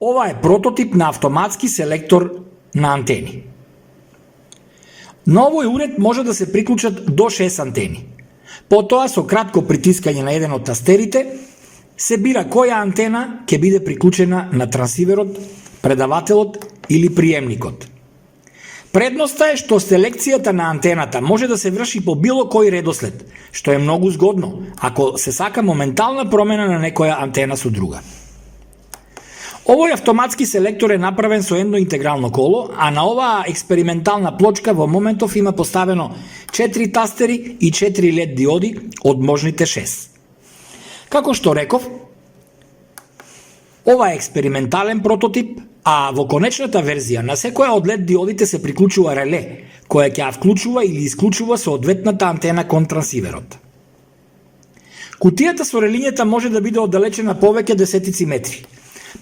Ова е прототип на автоматски селектор на антени. На овој уред може да се приклучат до 6 антени. Потоа, со кратко притискање на еден од тастерите, се бира која антена ќе биде приклучена на трансиверот, предавателот или приемникот. Предноста е што селекцијата на антената може да се врши по било кој редослед, што е многу згодно, ако се сака моментална промена на некоја антена со друга. Овој автоматски селектор е направен со едно интегрално коло, а на оваа експериментална плочка во моментов има поставено 4 тастери и 4 LED диоди од можните 6. Како што реков, ова е експериментален прототип, а во конечната верзија на секоја од LED диодите се приклучува реле, која ќе ја вклучува или исклучува соодветната антена кон трансиверот. Кутијата со релињата може да биде оддалечена повеќе десетици метри,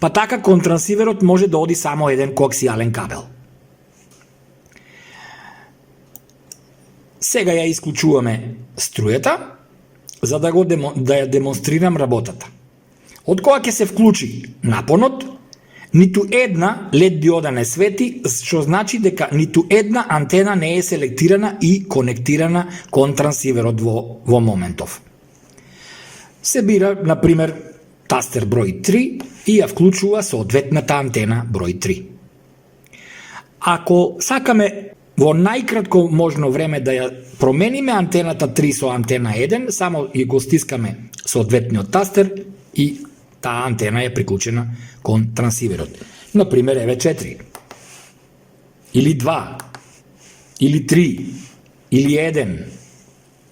па така кон трансиверот може да оди само еден коаксијален кабел. Сега ја исклучуваме струјата, за да ја демонстрирам работата. Од кога ќе се вклучи напонот, ниту една LED диода не свети, што значи дека ниту една антена не е селектирана и конектирана кон трансиверот во моментов. Се бира, например, тастер број 3 и ја вклучува соодветната антена број 3. Ако сакаме во најкратко можно време да ја промениме антената 3 со антена 1, само ја го стискаме соодветниот тастер и таа антена е приклучена кон трансиверот. Например, еве 4, или 2, или 3, или 1,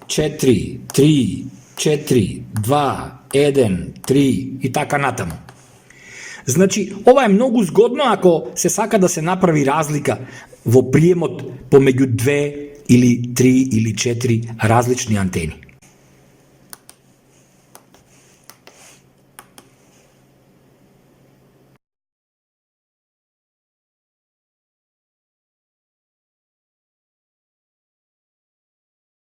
4, 3, 4, 2, 1, 3 и така натаму. Значи, ова е многу згодно ако се сака да се направи разлика во приемот помеѓу 2 или 3 или 4 различни антени.